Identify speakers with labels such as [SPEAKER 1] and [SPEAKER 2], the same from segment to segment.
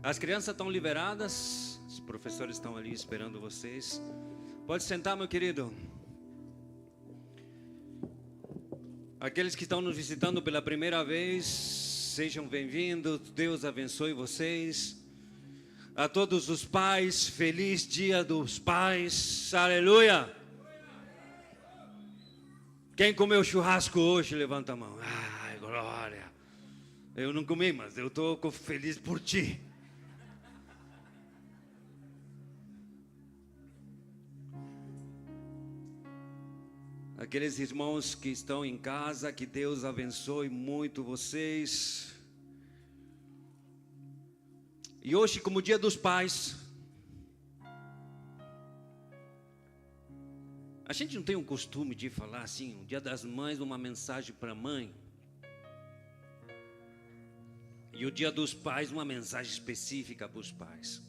[SPEAKER 1] As crianças estão liberadas, os professores estão ali esperando vocês. Pode sentar, meu querido. Aqueles que estão nos visitando pela primeira vez, sejam bem-vindos. Deus abençoe vocês. A todos os pais, feliz Dia dos Pais. Aleluia! Quem comeu churrasco hoje, levanta a mão. Ai, glória. Eu não comi, mas eu estou feliz por ti. Aqueles irmãos que estão em casa, que Deus abençoe muito vocês. E hoje, como Dia dos Pais, a gente não tem um costume de falar assim, o Dia das Mães, uma mensagem para a mãe. E o Dia dos Pais, uma mensagem específica para os pais.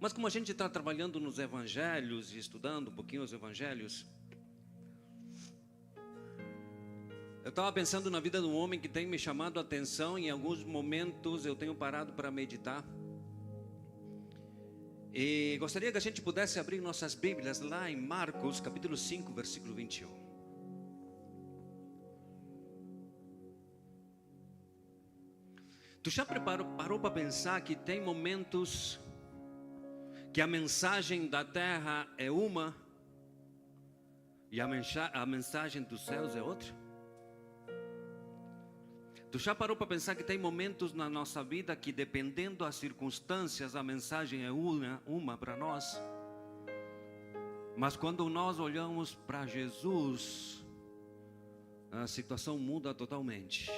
[SPEAKER 1] Mas como a gente está trabalhando nos evangelhos e estudando um pouquinho os evangelhos, eu estava pensando na vida de um homem que tem me chamado a atenção. Em alguns momentos eu tenho parado para meditar. E gostaria que a gente pudesse abrir nossas Bíblias lá em Marcos, capítulo 5, versículo 21. Tu já parou para pensar que tem momentos que a mensagem da terra é uma e a mensagem dos céus é outra? Tu já parou para pensar que tem momentos na nossa vida que, dependendo das circunstâncias, a mensagem é uma para nós? Mas quando nós olhamos para Jesus, a situação muda totalmente.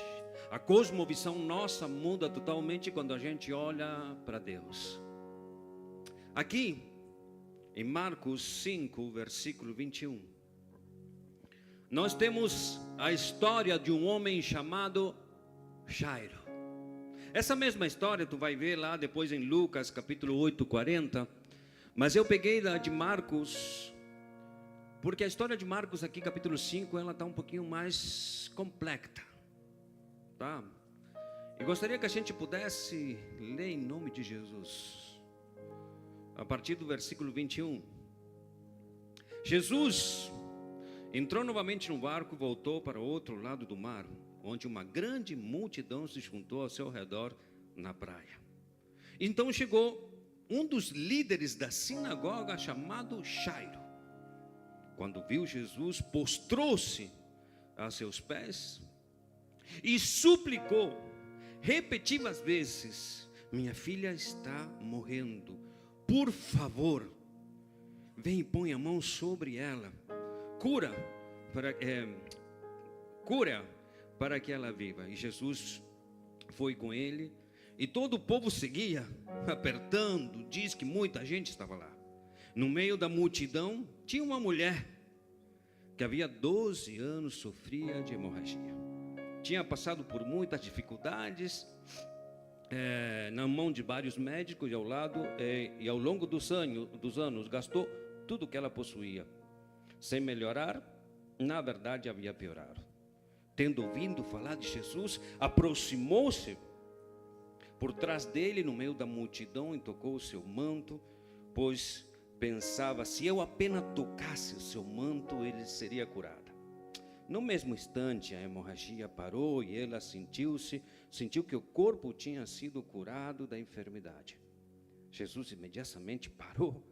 [SPEAKER 1] A cosmovisão nossa muda totalmente quando a gente olha para Deus. Aqui, em Marcos 5, versículo 21, nós temos a história de um homem chamado Jairo. Essa mesma história tu vai ver lá depois em Lucas capítulo 8, 40. Mas eu peguei da de Marcos, porque a história de Marcos aqui capítulo 5, ela está um pouquinho mais completa, tá? E gostaria que a gente pudesse ler em nome de Jesus, a partir do versículo 21. Jesus entrou novamente no barco e voltou para o outro lado do mar, onde uma grande multidão se juntou ao seu redor na praia. Então chegou um dos líderes da sinagoga, chamado Jairo. Quando viu Jesus, prostrou-se a seus pés e suplicou repetidas vezes: minha filha está morrendo, por favor, vem e põe a mão sobre ela, cura para que ela viva. E Jesus foi com ele, e todo o povo seguia, apertando. Diz que muita gente estava lá. No meio da multidão tinha uma mulher que havia 12 anos sofria de hemorragia. Tinha passado por muitas dificuldades, na mão de vários médicos e ao longo dos anos gastou tudo que ela possuía. Sem melhorar, na verdade havia piorado. Tendo ouvido falar de Jesus, aproximou-se por trás dele, no meio da multidão, e tocou o seu manto, pois pensava: se eu apenas tocasse o seu manto, ele seria curada. No mesmo instante, a hemorragia parou e ela sentiu que o corpo tinha sido curado da enfermidade. Jesus imediatamente parou,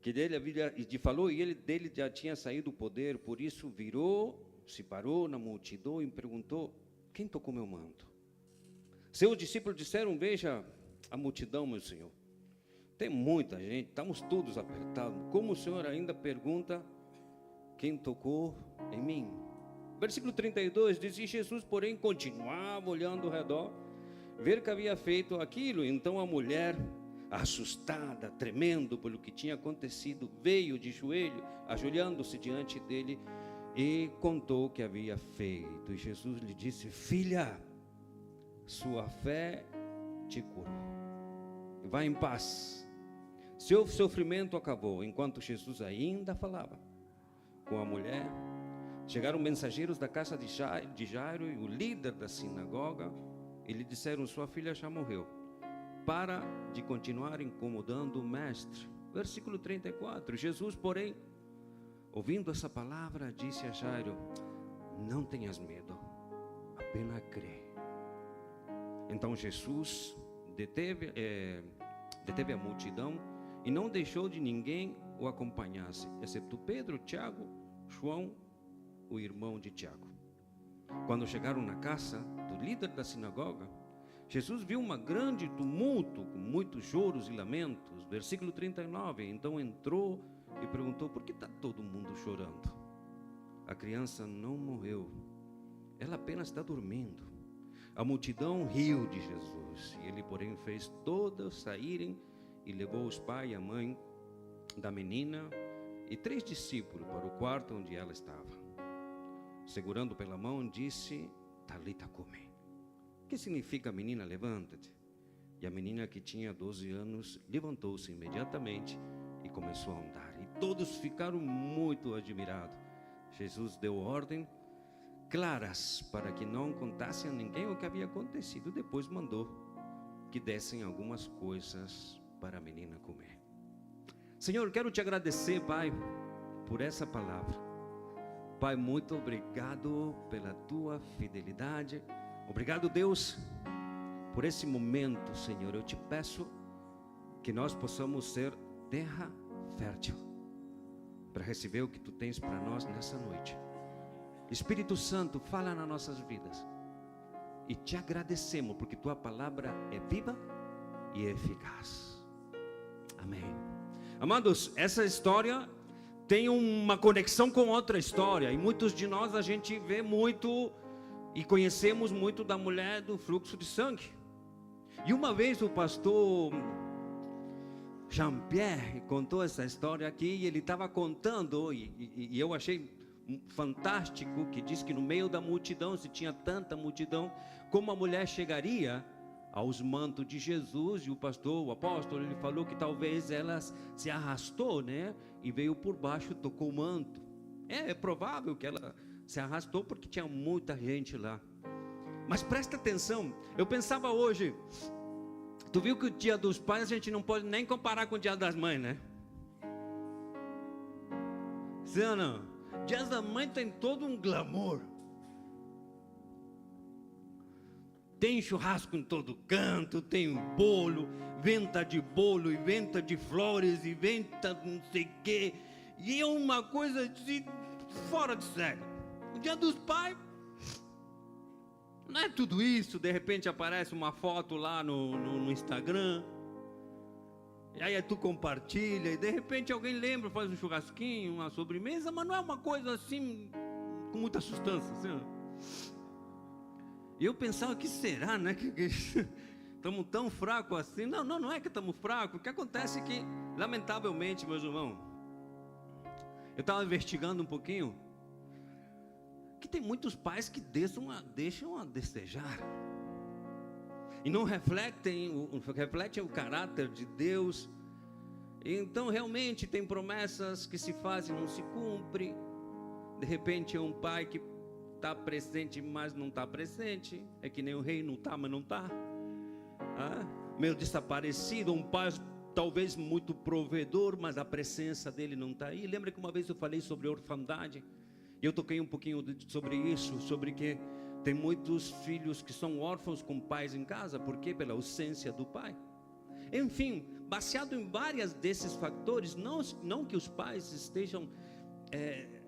[SPEAKER 1] que dele falou, e dele já tinha saído o poder. Por isso se parou na multidão e perguntou: quem tocou meu manto? Seus discípulos disseram: veja a multidão, meu Senhor, tem muita gente, estamos todos apertados. Como o Senhor ainda pergunta: quem tocou em mim? Versículo 32 diz: e Jesus, porém, continuava olhando ao redor, ver que havia feito aquilo. Então a mulher, assustada, tremendo pelo que tinha acontecido, veio de joelho, ajoelhando-se diante dele, e contou o que havia feito. E Jesus lhe disse: filha, sua fé te curou, vá em paz, seu sofrimento acabou. Enquanto Jesus ainda falava com a mulher, chegaram mensageiros da casa de Jairo e o líder da sinagoga, e lhe disseram: sua filha já morreu, para de continuar incomodando o mestre. Versículo 34. Jesus, porém, ouvindo essa palavra, disse a Jairo: não tenhas medo, apenas crê. Então Jesus deteve a multidão e não deixou de ninguém o acompanhasse, exceto Pedro, Tiago, João, o irmão de Tiago. Quando chegaram na casa do líder da sinagoga, Jesus viu um grande tumulto, com muitos choros e lamentos. Versículo 39. Então entrou e perguntou: por que está todo mundo chorando? A criança não morreu, ela apenas está dormindo. A multidão riu de Jesus, e ele, porém, fez todos saírem e levou os pais e a mãe da menina e 3 discípulos para o quarto onde ela estava. Segurando pela mão, disse: Talita cumi, que significa: menina, levanta-te. E a menina, que tinha 12 anos, levantou-se imediatamente e começou a andar. E todos ficaram muito admirados. Jesus deu ordem claras para que não contassem a ninguém o que havia acontecido. Depois mandou que dessem algumas coisas para a menina comer. Senhor, quero te agradecer, Pai, por essa palavra. Pai, muito obrigado pela tua fidelidade. Obrigado, Deus, por esse momento, Senhor. Eu te peço que nós possamos ser terra fértil para receber o que tu tens para nós nessa noite. Espírito Santo, fala nas nossas vidas. E te agradecemos porque tua palavra é viva e eficaz. Amém. Amados, essa história tem uma conexão com outra história. E muitos de nós, a gente vê muito e conhecemos muito da mulher do fluxo de sangue. E uma vez o pastor Jean-Pierre contou essa história aqui, e ele estava contando, e eu achei fantástico, que diz que no meio da multidão, se tinha tanta multidão, como a mulher chegaria aos mantos de Jesus. E o apóstolo, ele falou que talvez ela se arrastou, né? E veio por baixo, tocou o manto. É provável que ela se arrastou porque tinha muita gente lá. Mas presta atenção, eu pensava hoje, tu viu que o Dia dos Pais a gente não pode nem comparar com o Dia das Mães, né? Sim ou não? Dia da Mãe tem todo um glamour. Tem churrasco em todo canto, tem um bolo, venta de bolo, e venta de flores, e venta não sei o quê. E é uma coisa de fora de sério. O Dia dos Pais não é tudo isso. De repente aparece uma foto lá no Instagram, e aí tu compartilha, e de repente alguém lembra, faz um churrasquinho, uma sobremesa, mas não é uma coisa assim com muita substância, assim. E eu pensava, que será, né, que estamos tão fracos assim? Não é que estamos fracos. O que acontece é que, lamentavelmente, meus irmãos, eu estava investigando um pouquinho, que tem muitos pais que deixam a desejar, e não refletem o caráter de Deus. Então realmente tem promessas que se fazem e não se cumprem. De repente é um pai que está presente, mas não está presente. É que nem o rei, não está, mas não está. Meio desaparecido. Um pai talvez muito provedor, mas a presença dele não está aí. Lembra que uma vez eu falei sobre orfandade? E eu toquei um pouquinho sobre isso, sobre que tem muitos filhos que são órfãos com pais em casa. Por quê? Pela ausência do pai. Enfim, baseado em vários desses fatores, não que os pais estejam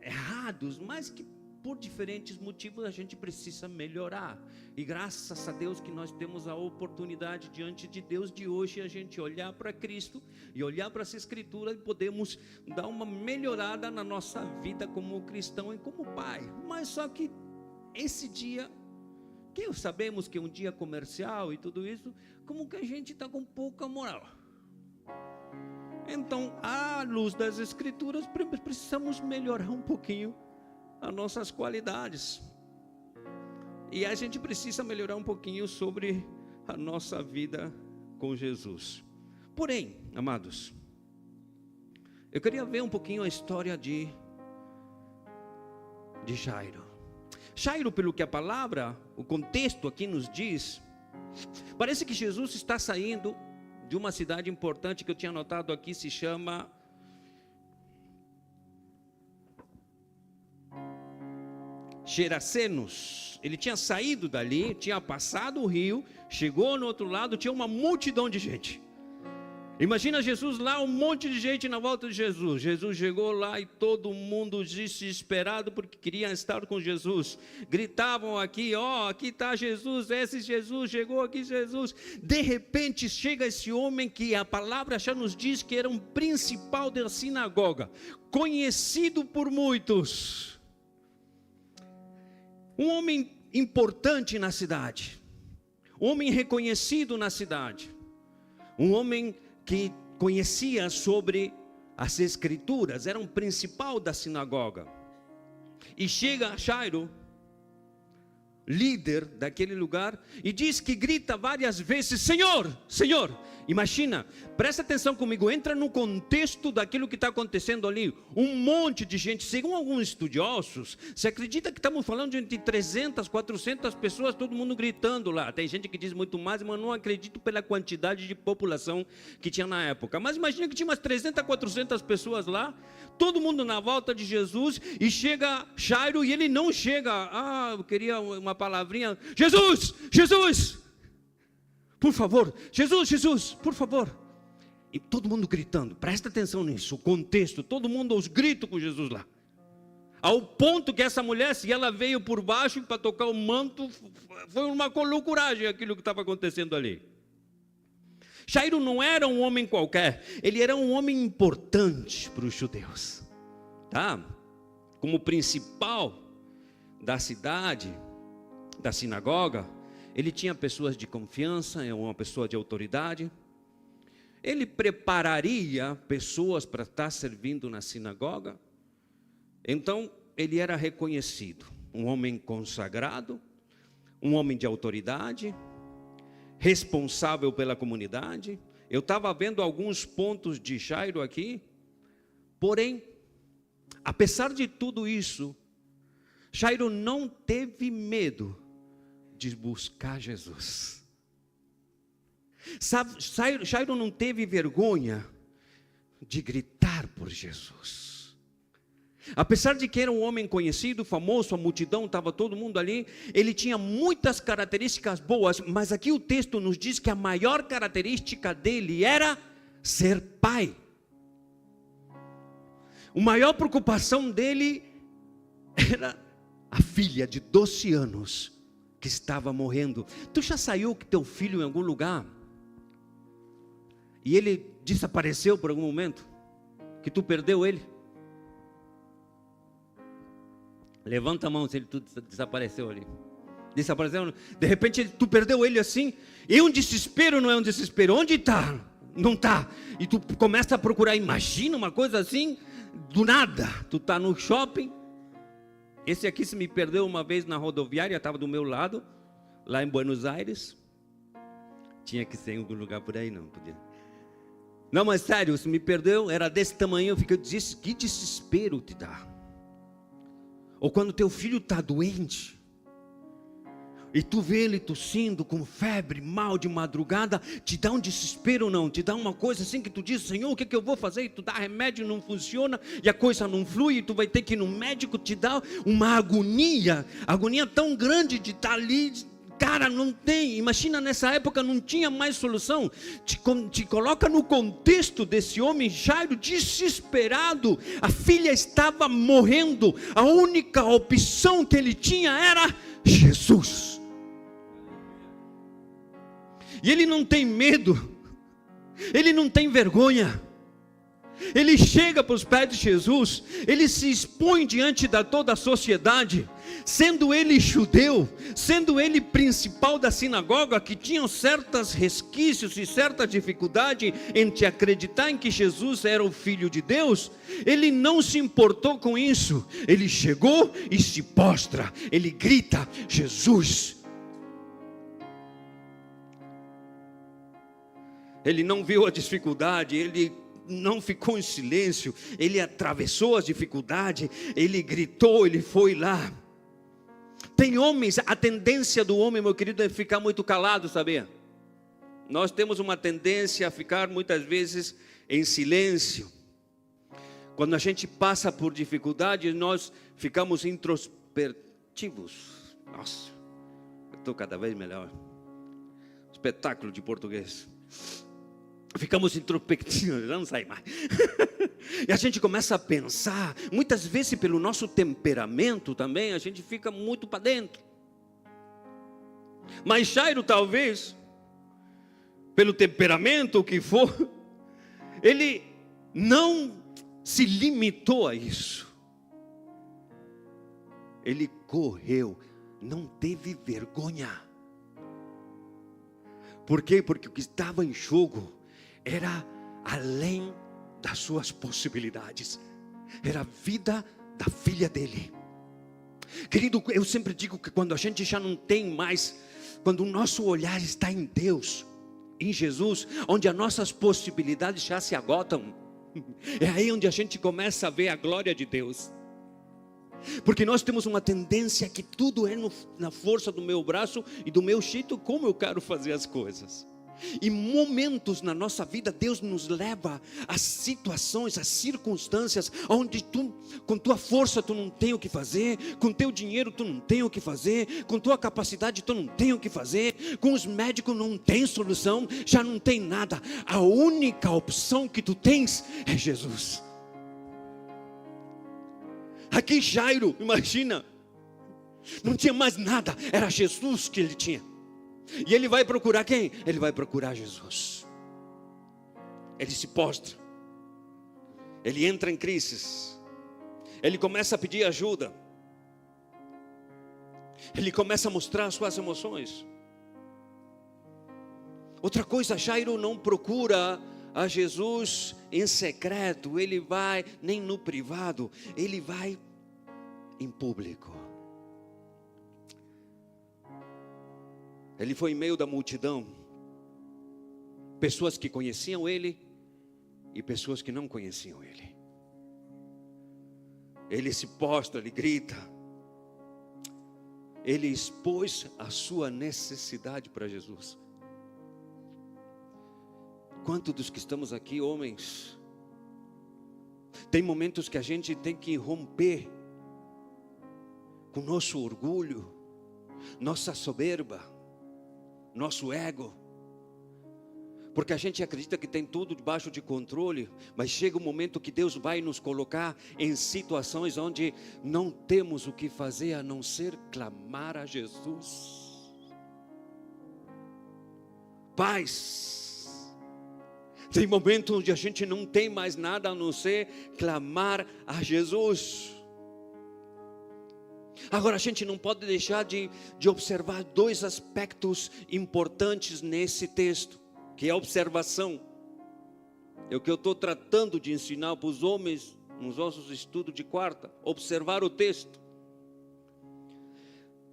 [SPEAKER 1] errados, mas que por diferentes motivos a gente precisa melhorar. E graças a Deus que nós temos a oportunidade diante de Deus de hoje a gente olhar para Cristo e olhar para essa Escritura, e podemos dar uma melhorada na nossa vida como cristão e como pai. Mas só que esse dia, que sabemos que é um dia comercial e tudo isso, como que a gente está com pouca moral. Então, à luz das Escrituras, precisamos melhorar um pouquinho as nossas qualidades. E a gente precisa melhorar um pouquinho sobre a nossa vida com Jesus. Porém, amados, eu queria ver um pouquinho a história de Jairo. Jairo, pelo que a palavra, o contexto aqui nos diz, parece que Jesus está saindo de uma cidade importante que eu tinha anotado aqui, se chama Gerasenos. Ele tinha saído dali, tinha passado o rio, chegou no outro lado, tinha uma multidão de gente. Imagina Jesus lá, um monte de gente na volta de Jesus. Jesus chegou lá e todo mundo desesperado porque queria estar com Jesus. Gritavam aqui, ó, aqui está Jesus, esse Jesus, chegou aqui Jesus. De repente chega esse homem que a palavra já nos diz que era um principal da sinagoga, conhecido por muitos. Um homem importante na cidade, um homem reconhecido na cidade, um homem que conhecia sobre as escrituras, era um principal da sinagoga. E chega Jairo, líder daquele lugar, e diz que grita várias vezes: Senhor, Senhor. Imagina, presta atenção comigo, entra no contexto daquilo que está acontecendo ali. Um monte de gente, segundo alguns estudiosos, se acredita que estamos falando de entre 300, 400 pessoas, todo mundo gritando lá. Tem gente que diz muito mais, mas não acredito pela quantidade de população que tinha na época. Mas imagina que tinha umas 300, 400 pessoas lá, todo mundo na volta de Jesus, e chega Jairo, e ele não chega, eu queria uma palavrinha, Jesus, Jesus, por favor, Jesus, Jesus, por favor. E todo mundo gritando, presta atenção nisso, o contexto, todo mundo aos gritos com Jesus lá. Ao ponto que essa mulher, se ela veio por baixo para tocar o manto, foi uma loucuragem aquilo que estava acontecendo ali. Jairo não era um homem qualquer, ele era um homem importante para os judeus, tá? Como principal da cidade, da sinagoga, ele tinha pessoas de confiança, é uma pessoa de autoridade. Ele prepararia pessoas para estar servindo na sinagoga. Então, ele era reconhecido, um homem consagrado, um homem de autoridade, responsável pela comunidade. Eu estava vendo alguns pontos de Jairo aqui, porém, apesar de tudo isso, Jairo não teve medo de buscar Jesus. Sabe, Jairo não teve vergonha de gritar por Jesus. Apesar de que era um homem conhecido, famoso, a multidão, estava todo mundo ali, ele tinha muitas características boas, mas aqui o texto nos diz que a maior característica dele era ser pai. A maior preocupação dele era a filha de 12 anos que estava morrendo. Tu já saiu com teu filho em algum lugar e ele desapareceu por algum momento, que tu perdeu ele? Levanta a mão se ele desapareceu ali. Desapareceu, de repente tu perdeu ele assim, e um desespero, não é um desespero, onde está? Não está, e tu começa a procurar. Imagina uma coisa assim, do nada, tu está no shopping. Esse aqui se me perdeu uma vez na rodoviária, estava do meu lado, lá em Buenos Aires. Tinha que ser em algum lugar por aí, não podia. Não, mas sério, se me perdeu, era desse tamanho, eu fiquei, que desespero te dá. Ou quando teu filho está doente, e tu vê ele tossindo, com febre, mal de madrugada, te dá um desespero, não? Te dá uma coisa assim que tu diz: Senhor, o que eu vou fazer? E tu dá remédio, não funciona, e a coisa não flui, e tu vai ter que ir no médico, te dá uma agonia tão grande de estar ali. Cara, não tem, imagina nessa época não tinha mais solução. Te coloca no contexto desse homem Jairo, desesperado, a filha estava morrendo, a única opção que ele tinha era Jesus. E ele não tem medo, ele não tem vergonha, ele chega para os pés de Jesus, ele se expõe diante de toda a sociedade, sendo ele judeu, sendo ele principal da sinagoga, que tinham certos resquícios e certa dificuldade em te acreditar em que Jesus era o Filho de Deus. Ele não se importou com isso, ele chegou e se postra, ele grita: Jesus. Ele não viu a dificuldade, ele não ficou em silêncio, ele atravessou as dificuldades, ele gritou, ele foi lá. Tem homens, a tendência do homem, meu querido, é ficar muito calado, sabia? Nós temos uma tendência a ficar muitas vezes em silêncio. Quando a gente passa por dificuldades, nós ficamos introspectivos. Nossa, eu estou cada vez melhor. Espetáculo de português. Ficamos introspectivos, não sai mais. E a gente começa a pensar, muitas vezes pelo nosso temperamento também, a gente fica muito para dentro. Mas Jairo, talvez, pelo temperamento, o que for, ele não se limitou a isso. Ele correu, não teve vergonha. Por quê? Porque o que estava em jogo era além das suas possibilidades. Era a vida da filha dele. Querido, eu sempre digo que quando a gente já não tem mais, quando o nosso olhar está em Deus, em Jesus, onde as nossas possibilidades já se agotam, é aí onde a gente começa a ver a glória de Deus. Porque nós temos uma tendência que tudo é na força do meu braço e do meu jeito como eu quero fazer as coisas. E momentos na nossa vida Deus nos leva a situações, a circunstâncias onde tu, com tua força tu não tem o que fazer, com teu dinheiro tu não tem o que fazer, com tua capacidade tu não tem o que fazer, com os médicos não tem solução, já não tem nada. A única opção que tu tens é Jesus. Aqui Jairo, imagina, não tinha mais nada, era Jesus que ele tinha. E ele vai procurar quem? Ele vai procurar Jesus. Ele se postra, ele entra em crises, ele começa a pedir ajuda, ele começa a mostrar as suas emoções. Outra coisa, Jairo não procura a Jesus em secreto, ele vai nem no privado, ele vai em público. Ele foi em meio da multidão, pessoas que conheciam ele e pessoas que não conheciam ele. Ele se postra, ele grita, ele expôs a sua necessidade para Jesus. Quantos dos que estamos aqui, homens, tem momentos que a gente tem que romper com nosso orgulho, nossa soberba, nosso ego, porque a gente acredita que tem tudo debaixo de controle, mas chega um momento que Deus vai nos colocar em situações onde não temos o que fazer a não ser clamar a Jesus. Paz. Tem momentos onde a gente não tem mais nada a não ser clamar a Jesus. Agora a gente não pode deixar de observar dois aspectos importantes nesse texto, que é a observação. É o que eu estou tratando de ensinar para os homens nos nossos estudos de quarta, observar o texto.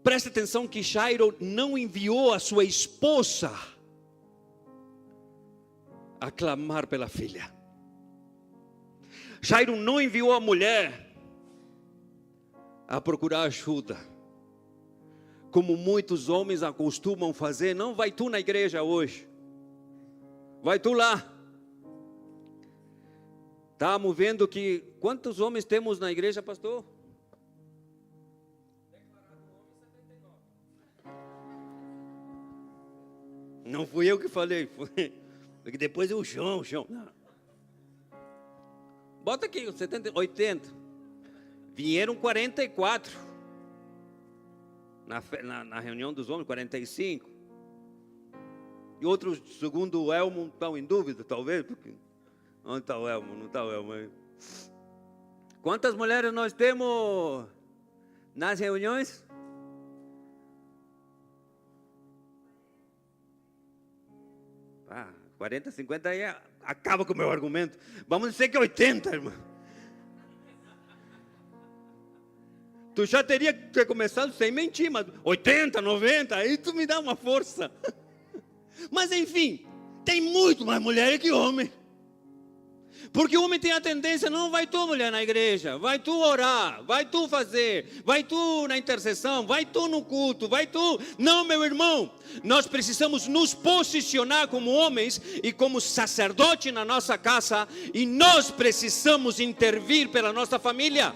[SPEAKER 1] Preste atenção que Jairo não enviou a sua esposa a clamar pela filha. Jairo não enviou a mulher a procurar ajuda, como muitos homens acostumam fazer. Não, vai tu na igreja hoje, vai tu lá. Estamos vendo que, quantos homens temos na igreja, pastor? Não fui eu que falei, foi, porque depois é o João. Não. Bota aqui, 70, 80. Vieram 44 na reunião dos homens, 45. E outros, segundo o Elmo, estão em dúvida, talvez, porque onde está o Elmo? Não está o Elmo aí. Quantas mulheres nós temos nas reuniões? Ah, 40, 50 aí acaba com o meu argumento. Vamos dizer que é 80, irmão. Tu já teria que ter começado sem mentir, mas 80, 90, aí tu me dá uma força. Mas enfim, tem muito mais mulher que homem. Porque o homem tem a tendência, não, vai tu, mulher, na igreja, vai tu orar, vai tu fazer, vai tu na intercessão, vai tu no culto, vai tu. Não, meu irmão, nós precisamos nos posicionar como homens e como sacerdote na nossa casa, e nós precisamos intervir pela nossa família.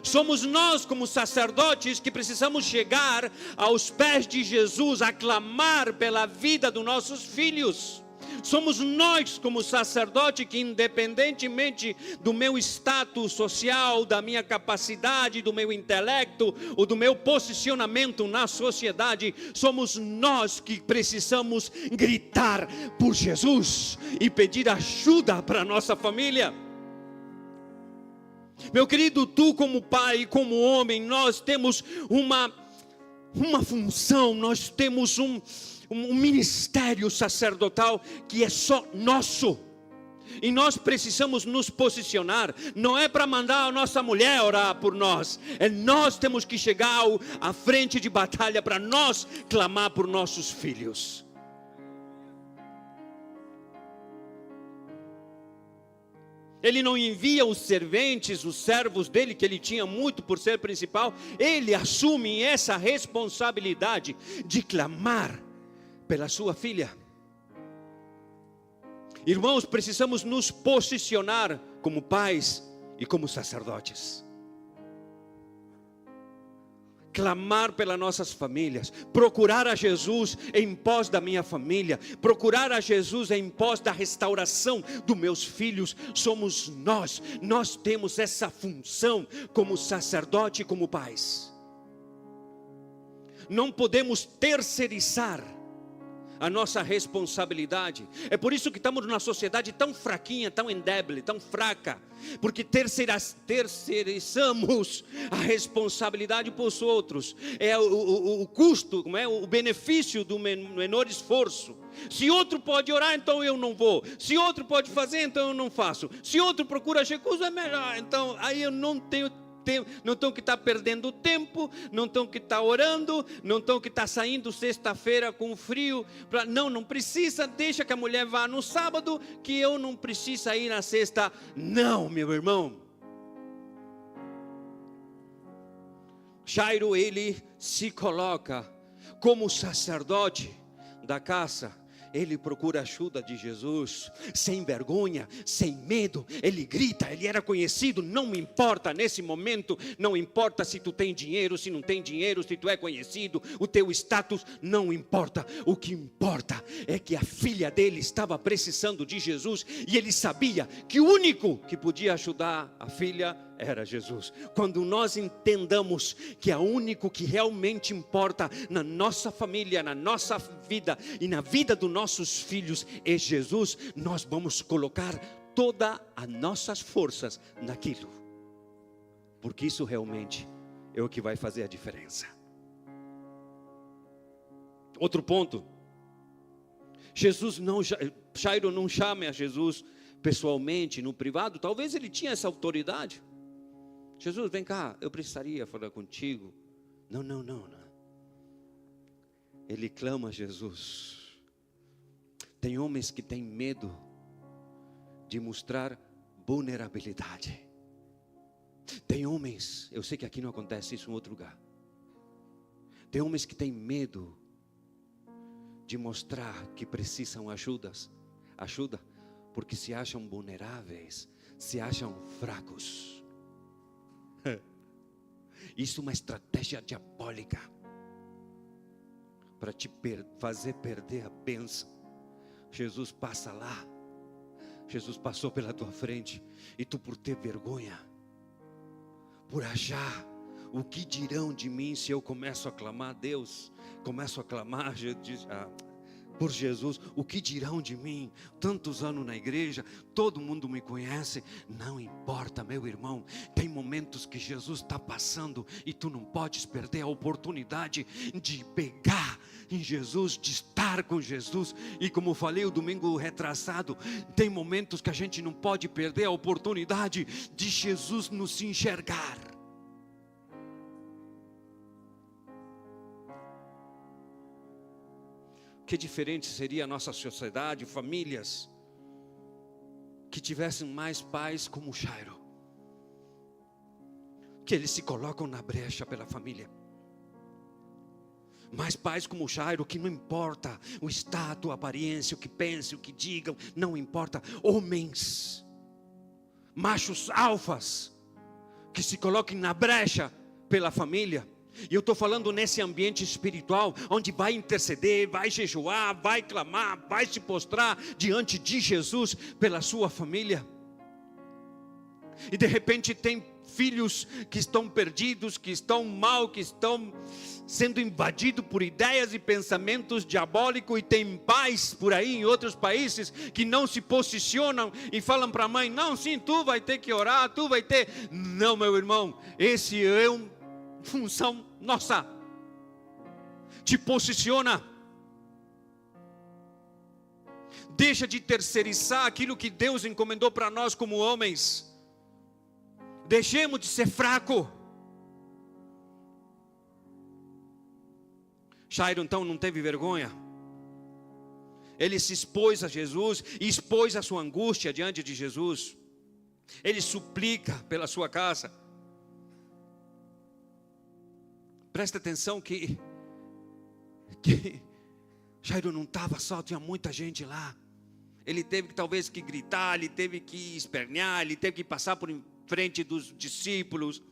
[SPEAKER 1] Somos nós como sacerdotes que precisamos chegar aos pés de Jesus, a clamar pela vida dos nossos filhos. Somos nós como sacerdote que, independentemente do meu status social, da minha capacidade, do meu intelecto ou do meu posicionamento na sociedade, somos nós que precisamos gritar por Jesus e pedir ajuda para a nossa família. Meu querido, tu como pai, como homem, nós temos uma função, nós temos um ministério sacerdotal que é só nosso. E nós precisamos nos posicionar. Não é para mandar a nossa mulher orar por nós. Nós temos que chegar à frente de batalha para nós clamar por nossos filhos. Ele não envia os serventes, os servos dele, que ele tinha muito por ser principal. Ele assume essa responsabilidade de clamar pela sua filha. Irmãos, precisamos nos posicionar como pais e como sacerdotes. Clamar pelas nossas famílias, procurar a Jesus em pós da minha família, procurar a Jesus em pós da restauração dos meus filhos. Somos nós temos essa função como sacerdote e como pais. Não podemos terceirizar a nossa responsabilidade. É por isso que estamos numa sociedade tão fraquinha, tão endeble, tão fraca, porque terceirizamos a responsabilidade para os outros. É o custo, como é o benefício do menor esforço. Se outro pode orar, então eu não vou. Se outro pode fazer, então eu não faço. Se outro procura recurso, é melhor. Então aí eu não tenho tempo, não tenho que estar perdendo tempo, não tenho que estar orando, não tenho que estar saindo sexta-feira com frio. Não precisa, deixa que a mulher vá no sábado, que eu não preciso ir na sexta. Não, meu irmão. Jairo, ele se coloca como sacerdote da casa. Ele procura a ajuda de Jesus, sem vergonha, sem medo. Ele grita, ele era conhecido. Não me importa nesse momento, não importa se tu tem dinheiro, se não tem dinheiro, se tu é conhecido, o teu status, não importa. O que importa é que a filha dele estava precisando de Jesus, e ele sabia que o único que podia ajudar a filha era Jesus. Quando nós entendamos que o único que realmente importa na nossa família, na nossa vida e na vida dos nossos filhos é Jesus, nós vamos colocar todas as nossas forças naquilo, porque isso realmente é o que vai fazer a diferença. Outro ponto, Jairo não chama a Jesus pessoalmente, no privado. Talvez ele tinha essa autoridade. Jesus, vem cá, eu precisaria falar contigo. Não. Ele clama a Jesus. Tem homens que têm medo de mostrar vulnerabilidade. Tem homens, eu sei que aqui não acontece isso em outro lugar. Tem homens que têm medo de mostrar que precisam ajuda, porque se acham vulneráveis, se acham fracos. Isso é uma estratégia diabólica para te fazer perder a bênção. Jesus passa lá, Jesus passou pela tua frente, e tu, por ter vergonha, por achar o que dirão de mim se eu começo a clamar a Deus, começo a clamar por Jesus, o que dirão de mim? Tantos anos na igreja, todo mundo me conhece. Não importa, meu irmão. Tem momentos que Jesus está passando e tu não podes perder a oportunidade de pegar em Jesus, de estar com Jesus. E como falei o domingo retrasado, tem momentos que a gente não pode perder a oportunidade de Jesus nos enxergar. Que diferente seria a nossa sociedade, famílias, que tivessem mais pais como Jairo, que eles se colocam na brecha pela família. Mais pais como Jairo, que não importa o status, a aparência, o que pensem, o que digam, não importa. Homens, machos alfas, que se coloquem na brecha pela família. E eu estou falando nesse ambiente espiritual, onde vai interceder, vai jejuar, vai clamar, vai se postrar diante de Jesus pela sua família. E de repente tem filhos que estão perdidos, que estão mal, que estão sendo invadidos por ideias e pensamentos diabólicos, e tem pais por aí em outros países que não se posicionam e falam para a mãe: não, sim, tu vai ter que orar, tu vai ter. Não, meu irmão, esse é uma função nossa. Te posiciona. Deixa de terceirizar aquilo que Deus encomendou para nós como homens. Deixemos de ser fraco. Jairo então não teve vergonha. Ele se expôs a Jesus e expôs a sua angústia diante de Jesus. Ele suplica pela sua casa. Presta atenção que Jairo não estava só, tinha muita gente lá. Ele teve que talvez que gritar, ele teve que espernear, ele teve que passar por frente dos discípulos.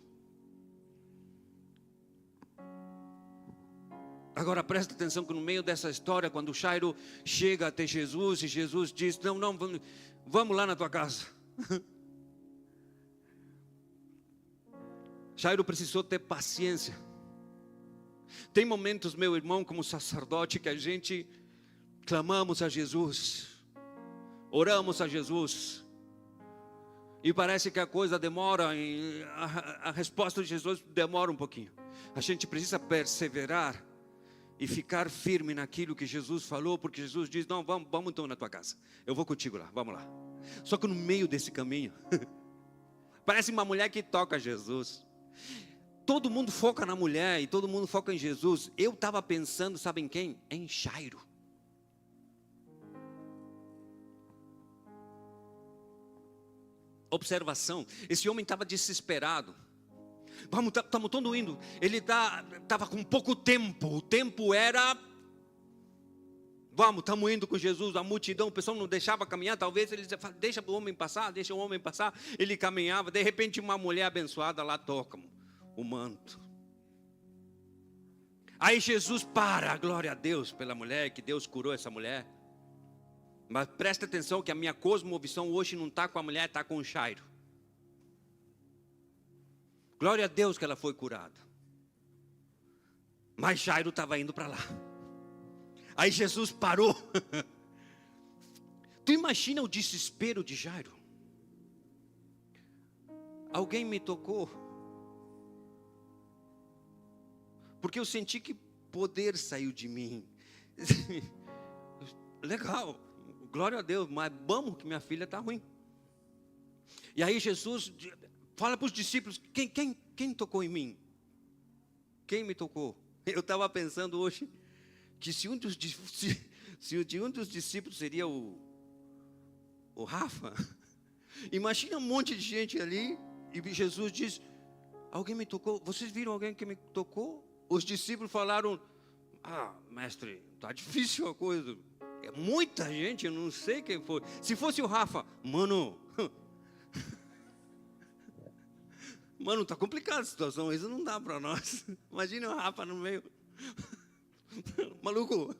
[SPEAKER 1] Agora presta atenção que no meio dessa história, quando Jairo chega até Jesus, e Jesus diz: não, vamos lá na tua casa. Jairo precisou ter paciência. Tem momentos, meu irmão, como sacerdote, que a gente clamamos a Jesus, oramos a Jesus, e parece que a coisa demora, a resposta de Jesus demora um pouquinho. A gente precisa perseverar e ficar firme naquilo que Jesus falou, porque Jesus diz: não, vamos então na tua casa, eu vou contigo lá, vamos lá. Só que no meio desse caminho, parece uma mulher que toca Jesus. Todo mundo foca na mulher e todo mundo foca em Jesus. Eu estava pensando, sabe em quem? Em Jairo. Observação, esse homem estava desesperado. Estamos todos indo. Ele estava com pouco tempo. O tempo era: estamos indo com Jesus. A multidão, o pessoal não deixava caminhar. Talvez ele dizia: deixa o homem passar, deixa o homem passar. Ele caminhava, de repente uma mulher abençoada lá toca o manto. Aí Jesus para, glória a Deus pela mulher, que Deus curou essa mulher. Mas presta atenção que a minha cosmovisão hoje não está com a mulher, está com o Jairo. Glória a Deus que ela foi curada. Mas Jairo estava indo para lá. Aí Jesus parou. Tu imagina o desespero de Jairo? Alguém me tocou, porque eu senti que poder saiu de mim. Legal, glória a Deus, mas vamos que minha filha está ruim. E aí Jesus fala para os discípulos: quem tocou em mim? Quem me tocou? Eu estava pensando hoje que se um dos discípulos seria o Rafa, imagina um monte de gente ali, e Jesus diz: alguém me tocou? Vocês viram alguém que me tocou? Os discípulos falaram: mestre, está difícil a coisa. É muita gente, eu não sei quem foi. Se fosse o Rafa, mano, está complicada a situação, isso não dá para nós. Imagina o Rafa no meio. Maluco,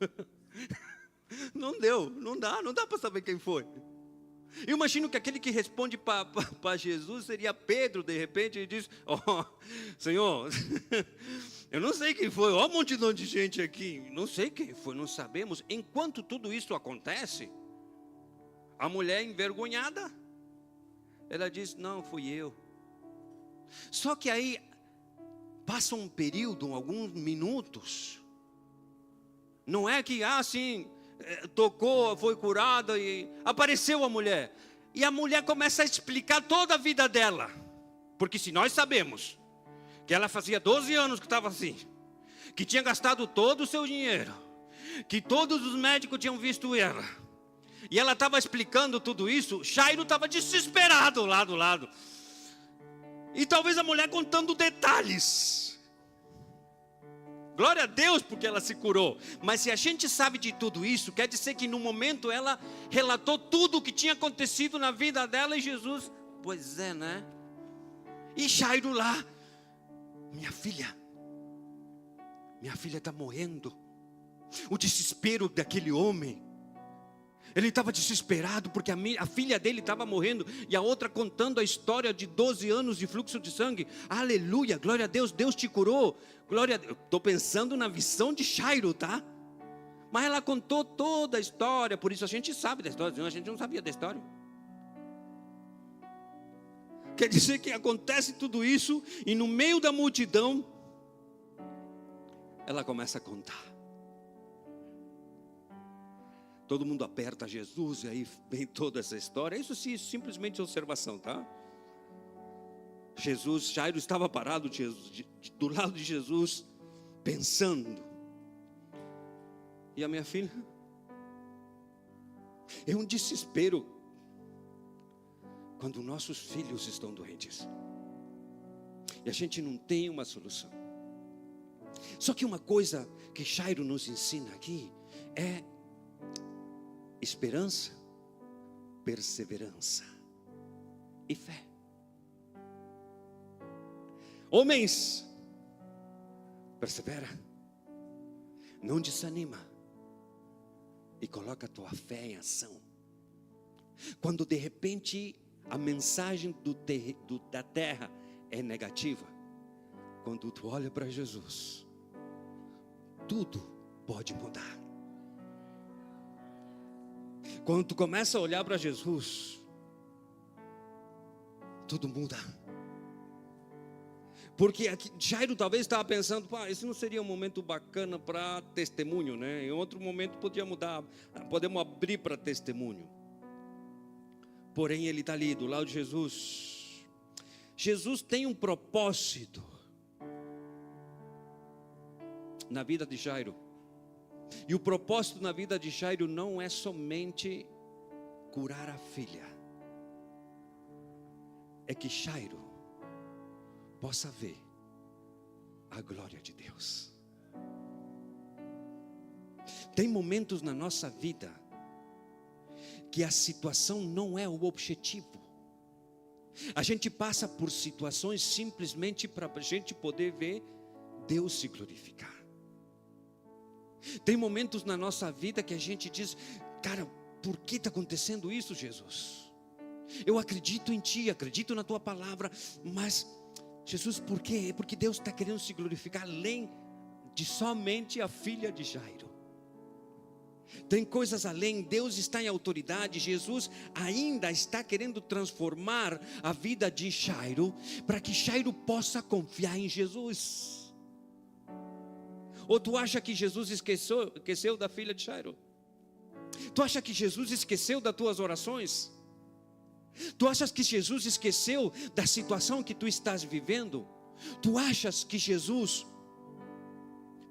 [SPEAKER 1] não deu, não dá para saber quem foi. Eu imagino que aquele que responde para Jesus seria Pedro, de repente, e diz: Senhor, eu não sei quem foi, olha uma multidão de gente aqui, não sei quem foi, não sabemos. Enquanto tudo isso acontece, a mulher envergonhada, ela diz: não, fui eu. Só que aí passa um período, alguns minutos. Não é que assim tocou, foi curada e apareceu a mulher. E a mulher começa a explicar toda a vida dela. Porque se nós sabemos que ela fazia 12 anos que estava assim, que tinha gastado todo o seu dinheiro, que todos os médicos tinham visto ela, E ela estava explicando tudo isso. Jairo estava desesperado lá do lado. E talvez a mulher contando detalhes. Glória a Deus porque ela se curou. Mas se a gente sabe de tudo isso, quer dizer que no momento ela relatou tudo o que tinha acontecido na vida dela. E Jesus, pois é, né? E Jairo lá, minha filha está morrendo. O desespero daquele homem. Ele estava desesperado porque a filha dele estava morrendo. E a outra contando a história de 12 anos de fluxo de sangue. Aleluia, glória a Deus, Deus te curou. Glória a Deus. Estou pensando na visão de Jairo, tá? Mas ela contou toda a história. Por isso a gente sabe da história, senão a gente não sabia da história. Quer dizer que acontece tudo isso. E no meio da multidão, ela começa a contar. Todo mundo aperta Jesus, e aí vem toda essa história. Isso sim, simplesmente observação, tá? Jairo estava parado do lado de Jesus, pensando. E a minha filha? É um desespero quando nossos filhos estão doentes. E a gente não tem uma solução. Só que uma coisa que Jairo nos ensina aqui é esperança, perseverança e fé. Homens, persevera, não desanima e coloca a tua fé em ação. Quando de repente a mensagem da terra é negativa, quando tu olha para Jesus, tudo pode mudar. Quando tu começa a olhar para Jesus, tudo muda. Porque aqui, Jairo talvez estava pensando, esse não seria um momento bacana para testemunho, né? Em outro momento podia mudar, podemos abrir para testemunho. Porém ele está ali do lado de Jesus. Jesus tem um propósito na vida de Jairo. E o propósito na vida de Jairo não é somente curar a filha. É que Jairo possa ver a glória de Deus. Tem momentos na nossa vida que a situação não é o objetivo. A gente passa por situações simplesmente para a gente poder ver Deus se glorificar. Tem momentos na nossa vida que a gente diz, cara, por que está acontecendo isso, Jesus? Eu acredito em Ti, acredito na Tua palavra, mas Jesus, por quê? É porque Deus está querendo se glorificar além de somente a filha de Jairo. Tem coisas além, Deus está em autoridade. Jesus ainda está querendo transformar a vida de Jairo, para que Jairo possa confiar em Jesus. Ou tu acha que Jesus esqueceu da filha de Jairo? Tu acha que Jesus esqueceu das tuas orações? Tu achas que Jesus esqueceu da situação que tu estás vivendo? Tu achas que Jesus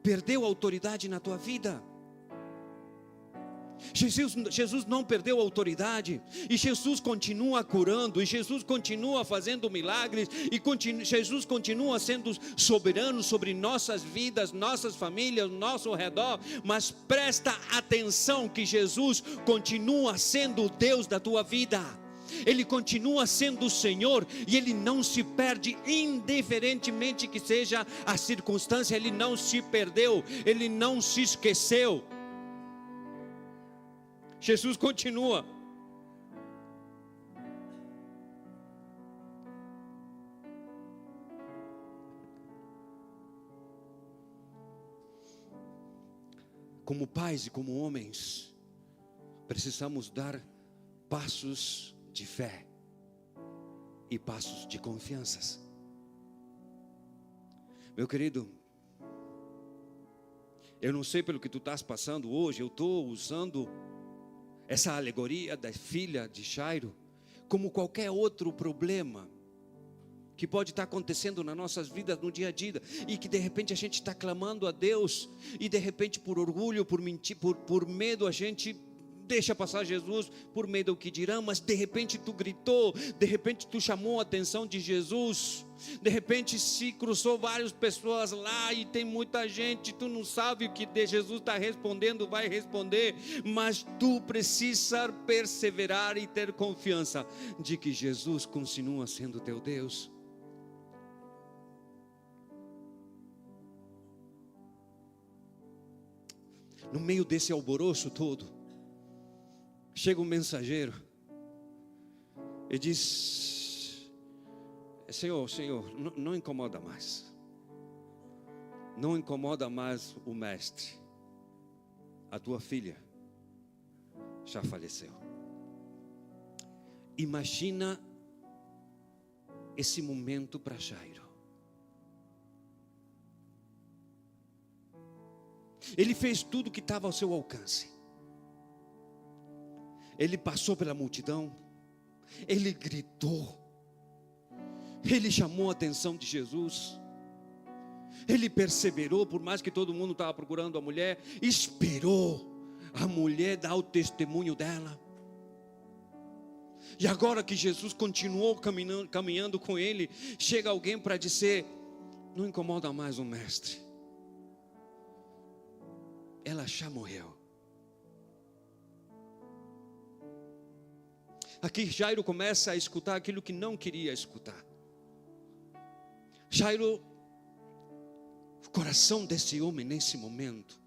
[SPEAKER 1] perdeu a autoridade na tua vida? Jesus não perdeu a autoridade, e Jesus continua curando, e Jesus continua fazendo milagres, e Jesus continua sendo soberano sobre nossas vidas, nossas famílias, nosso redor. Mas presta atenção que Jesus continua sendo o Deus da tua vida. Ele continua sendo o Senhor, e Ele não se perde, indiferentemente que seja a circunstância. Ele não se perdeu, Ele não se esqueceu. Jesus continua. Como pais e como homens, precisamos dar passos de fé e passos de confiança. Meu querido, eu não sei pelo que tu estás passando hoje. Eu estou usando essa alegoria da filha de Jairo como qualquer outro problema que pode estar acontecendo nas nossas vidas no dia a dia, e que de repente a gente está clamando a Deus, e de repente por orgulho, por mentir, por medo, a gente deixa passar Jesus por meio do que dirão, mas de repente tu gritou, de repente tu chamou a atenção de Jesus, de repente se cruzou várias pessoas lá e tem muita gente, tu não sabe o que Jesus está respondendo, vai responder, mas tu precisa perseverar e ter confiança de que Jesus continua sendo teu Deus. No meio desse alvoroço todo, chega um mensageiro e diz: Senhor, não incomoda mais. Não incomoda mais o mestre. A tua filha já faleceu. Imagina esse momento para Jairo. Ele fez tudo que estava ao seu alcance. Ele passou pela multidão, ele gritou, ele chamou a atenção de Jesus, ele perseverou, por mais que todo mundo estava procurando a mulher, esperou a mulher dar o testemunho dela. E agora que Jesus continuou caminhando com ele, chega alguém para dizer: não incomoda mais o mestre, ela já morreu. Aqui Jairo começa a escutar aquilo que não queria escutar. Jairo, o coração desse homem nesse momento,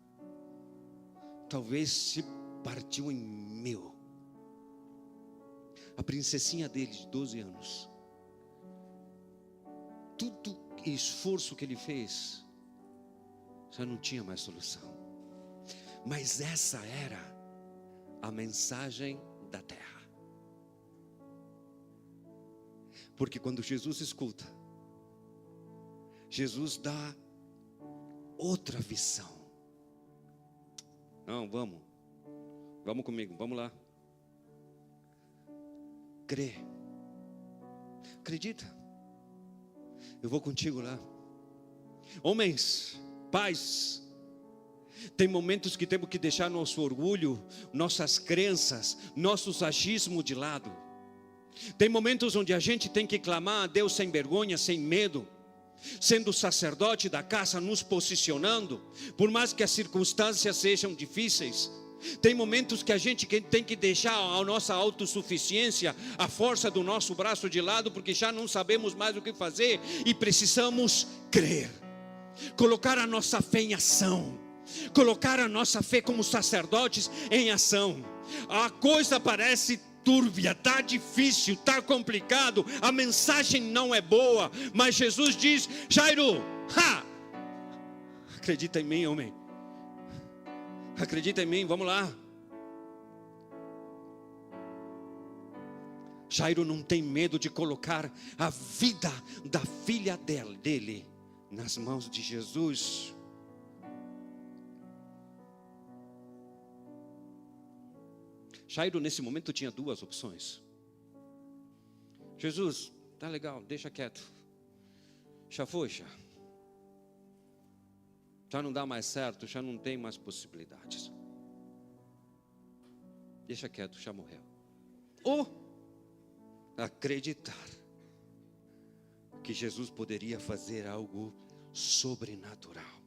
[SPEAKER 1] talvez se partiu em mil. A princesinha dele de 12 anos, tudo o esforço que ele fez, já não tinha mais solução. Mas essa era a mensagem da terra. Porque quando Jesus escuta, Jesus dá outra visão. Não, vamos comigo, vamos lá. Crê, acredita, eu vou contigo lá. Homens, pais, tem momentos que temos que deixar nosso orgulho, nossas crenças, nossos achismos de lado. Tem momentos onde a gente tem que clamar a Deus sem vergonha, sem medo, sendo sacerdote da casa, nos posicionando, por mais que as circunstâncias sejam difíceis. Tem momentos que a gente tem que deixar a nossa autossuficiência, a força do nosso braço de lado, porque já não sabemos mais o que fazer e precisamos crer, colocar a nossa fé em ação, colocar a nossa fé como sacerdotes em ação. A coisa parece túrbia, está difícil, está complicado, a mensagem não é boa, mas Jesus diz: Jairo, acredita em mim, homem, acredita em mim, vamos lá. Jairo não tem medo de colocar a vida da filha dele nas mãos de Jesus. Jairo nesse momento tinha duas opções. Jesus, tá legal, deixa quieto, já foi, já não dá mais certo, já não tem mais possibilidades, deixa quieto, já morreu. Ou acreditar que Jesus poderia fazer algo sobrenatural.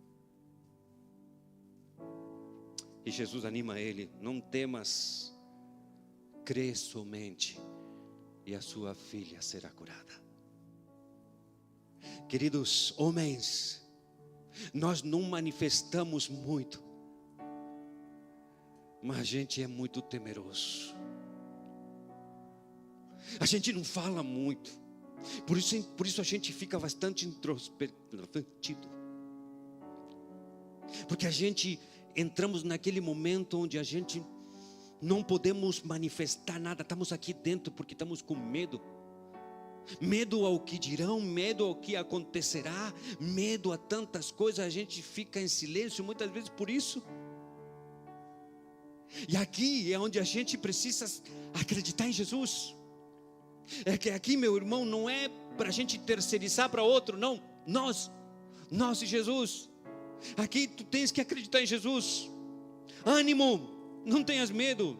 [SPEAKER 1] E Jesus anima ele: não temas, crê somente e a sua filha será curada. Queridos homens, nós não manifestamos muito, mas a gente é muito temeroso. A gente não fala muito, por isso a gente fica bastante introspectivo, porque a gente entramos naquele momento onde a gente não podemos manifestar nada, estamos aqui dentro porque estamos com medo. Medo ao que dirão, medo ao que acontecerá, medo a tantas coisas, a gente fica em silêncio muitas vezes por isso. E aqui é onde a gente precisa acreditar em Jesus. É que aqui, meu irmão, não é para a gente terceirizar para outro, não. Nós e Jesus. Aqui tu tens que acreditar em Jesus. Ânimo, não tenhas medo.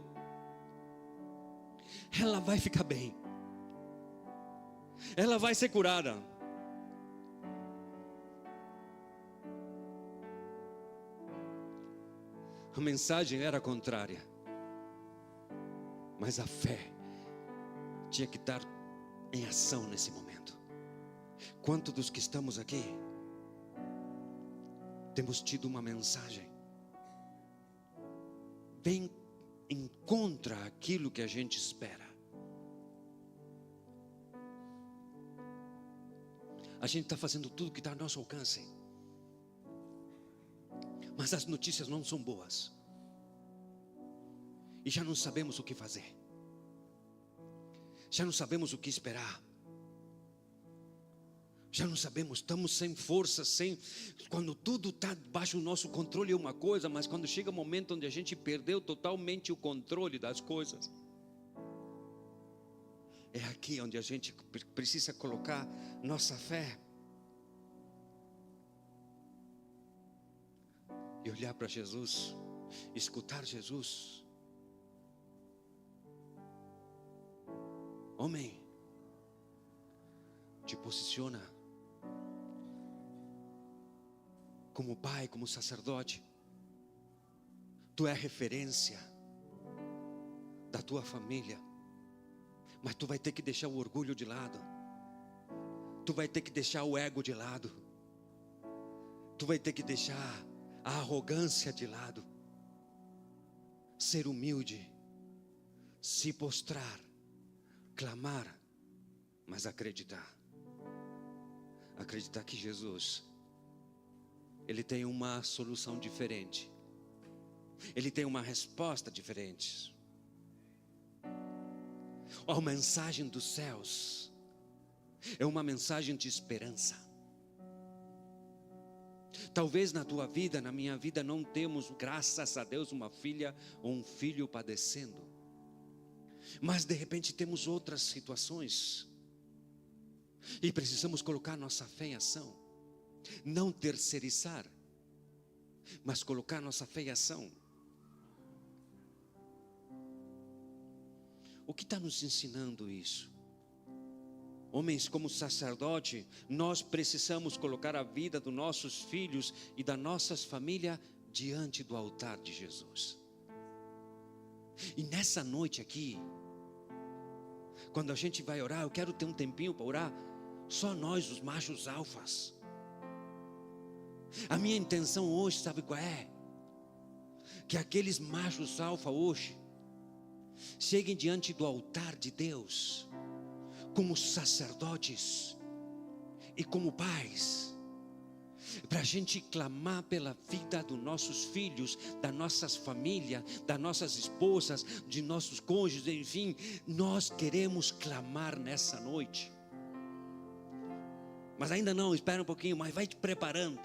[SPEAKER 1] ela vai ficar bem. Ela vai ser curada. A mensagem era contrária, mas a fé tinha que estar em ação nesse momento. Quantos dos que estamos aqui temos tido uma mensagem bem em contra aquilo que a gente espera? A gente está fazendo tudo que está ao nosso alcance, mas as notícias não são boas, e já não sabemos o que fazer, já não sabemos o que esperar, já não sabemos, estamos sem força, quando tudo está debaixo do nosso controle é uma coisa, mas quando chega o momento onde a gente perdeu totalmente o controle das coisas, é aqui onde a gente precisa colocar nossa fé e olhar para Jesus, escutar Jesus. Homem, te posiciona como pai, como sacerdote. Tu é a referência da tua família, mas tu vai ter que deixar o orgulho de lado, tu vai ter que deixar o ego de lado, tu vai ter que deixar a arrogância de lado, ser humilde, se postrar, clamar, mas acreditar que Jesus, Ele tem uma solução diferente, Ele tem uma resposta diferente. A mensagem dos céus é uma mensagem de esperança. Talvez na tua vida, na minha vida, não temos, graças a Deus, uma filha ou um filho padecendo, mas de repente temos outras situações e precisamos colocar nossa fé em ação, não terceirizar, mas colocar nossa fé em ação. O que está nos ensinando isso? Homens, como sacerdote, nós precisamos colocar a vida dos nossos filhos e das nossas famílias diante do altar de Jesus. E nessa noite aqui, quando a gente vai orar, eu quero ter um tempinho para orar, só nós, os machos alfas. A minha intenção hoje, sabe qual é? Que aqueles machos alfa hoje cheguem diante do altar de Deus como sacerdotes e como pais, para a gente clamar pela vida dos nossos filhos, das nossas famílias, das nossas esposas, de nossos cônjuges, enfim, nós queremos clamar nessa noite. Mas ainda não, espera um pouquinho, mas vai te preparando.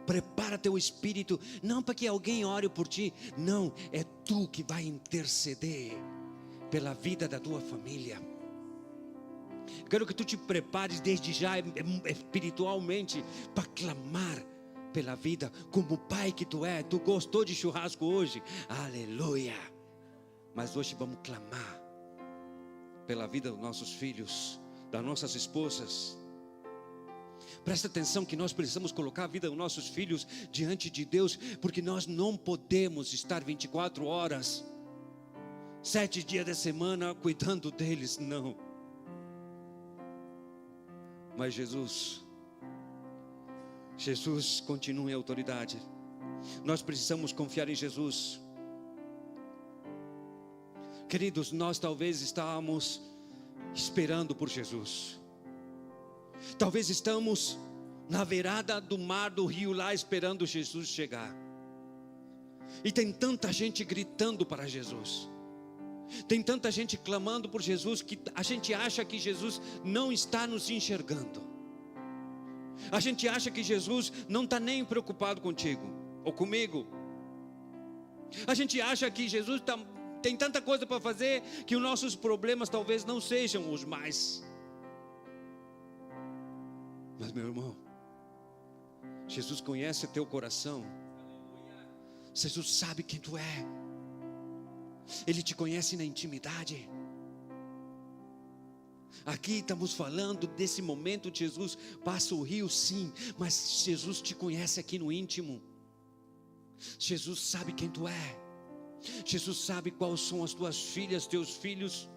[SPEAKER 1] Prepara teu espírito, não para que alguém ore por ti, não, é tu que vai interceder pela vida da tua família. Quero que tu te prepares desde já espiritualmente para clamar pela vida, como pai que tu é. Tu gostou de churrasco hoje? Aleluia! Mas hoje vamos clamar pela vida dos nossos filhos, das nossas esposas. Presta atenção que nós precisamos colocar a vida dos nossos filhos diante de Deus, porque nós não podemos estar 24 horas, 7 dias da semana cuidando deles, não. Mas Jesus continua em autoridade. Nós precisamos confiar em Jesus. Queridos, nós talvez estávamos esperando por Jesus. Talvez estamos na beirada do mar, do rio lá, esperando Jesus chegar. E tem tanta gente gritando para Jesus, tem tanta gente clamando por Jesus, que a gente acha que Jesus não está nos enxergando. A gente acha que Jesus não está nem preocupado contigo ou comigo. A gente acha que Jesus tem tanta coisa para fazer, que os nossos problemas talvez não sejam os mais. Mas meu irmão, Jesus conhece teu coração. Jesus sabe quem tu é.
[SPEAKER 2] Ele te conhece na intimidade. Aqui estamos falando desse momento de Jesus passa o rio, sim, mas Jesus te conhece aqui no íntimo. Jesus sabe quem tu é. Jesus sabe quais são as tuas filhas, teus filhos.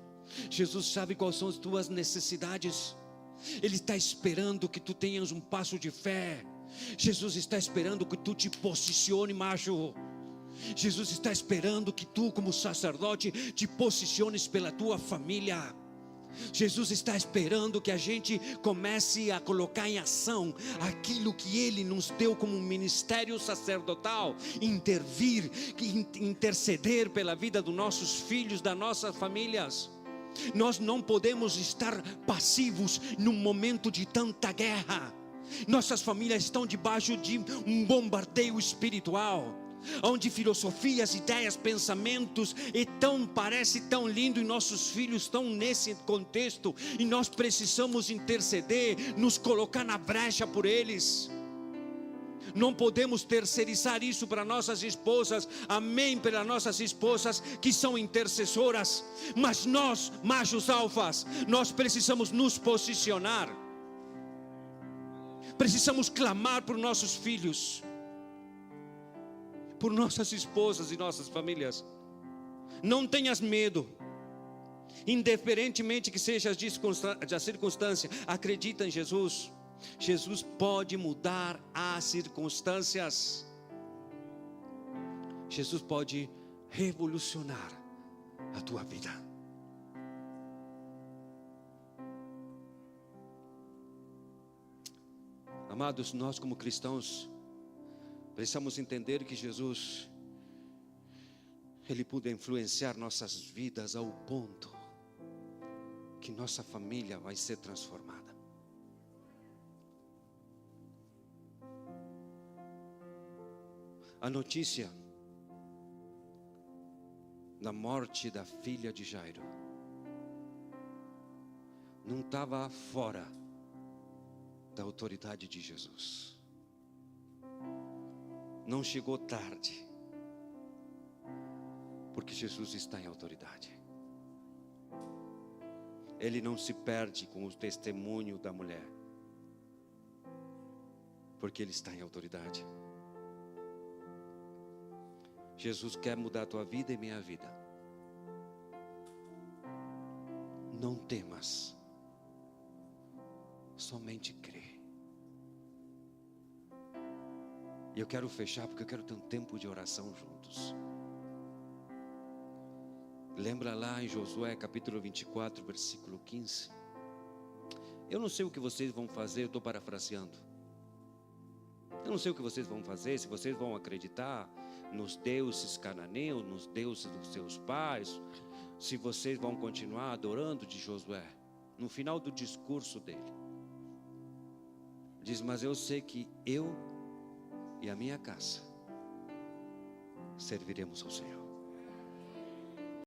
[SPEAKER 2] Jesus sabe quais são as tuas necessidades. Ele está esperando que tu tenhas um passo de fé. Jesus está esperando que tu te posicione, macho. Jesus está esperando que tu, como sacerdote, te posiciones pela tua família. Jesus está esperando que a gente comece a colocar em ação aquilo que Ele nos deu como ministério sacerdotal, intervir, interceder pela vida dos nossos filhos, das nossas famílias. Nós não podemos estar passivos num momento de tanta guerra. Nossas famílias estão debaixo de um bombardeio espiritual, onde filosofias, ideias, pensamentos parece tão lindo, e nossos filhos estão nesse contexto, e nós precisamos interceder, nos colocar na brecha por eles. Não podemos terceirizar isso para nossas esposas, amém, para nossas esposas que são intercessoras, mas nós, machos alfas, nós precisamos nos posicionar, precisamos clamar por nossos filhos, por nossas esposas e nossas famílias. Não tenhas medo, indiferentemente que seja a circunstância, acredita em Jesus. Jesus pode mudar as circunstâncias. Jesus pode revolucionar a tua vida. Amados, nós como cristãos precisamos entender que Jesus, Ele pode influenciar nossas vidas ao ponto que nossa família vai ser transformada. A notícia da morte da filha de Jairo não estava fora da autoridade de Jesus. Não chegou tarde, porque Jesus está em autoridade. Ele não se perde com o testemunho da mulher, porque Ele está em autoridade. Jesus quer mudar a tua vida e minha vida. Não temas, somente crê. E eu quero fechar porque eu quero ter um tempo de oração juntos. Lembra lá em Josué capítulo 24, versículo 15. Eu não sei o que vocês vão fazer, eu estou parafraseando. Eu não sei o que vocês vão fazer, se vocês vão acreditar nos deuses cananeus, nos deuses dos seus pais, se vocês vão continuar adorando de Josué. No final do discurso dele, diz: mas eu sei que eu e a minha casa serviremos ao Senhor.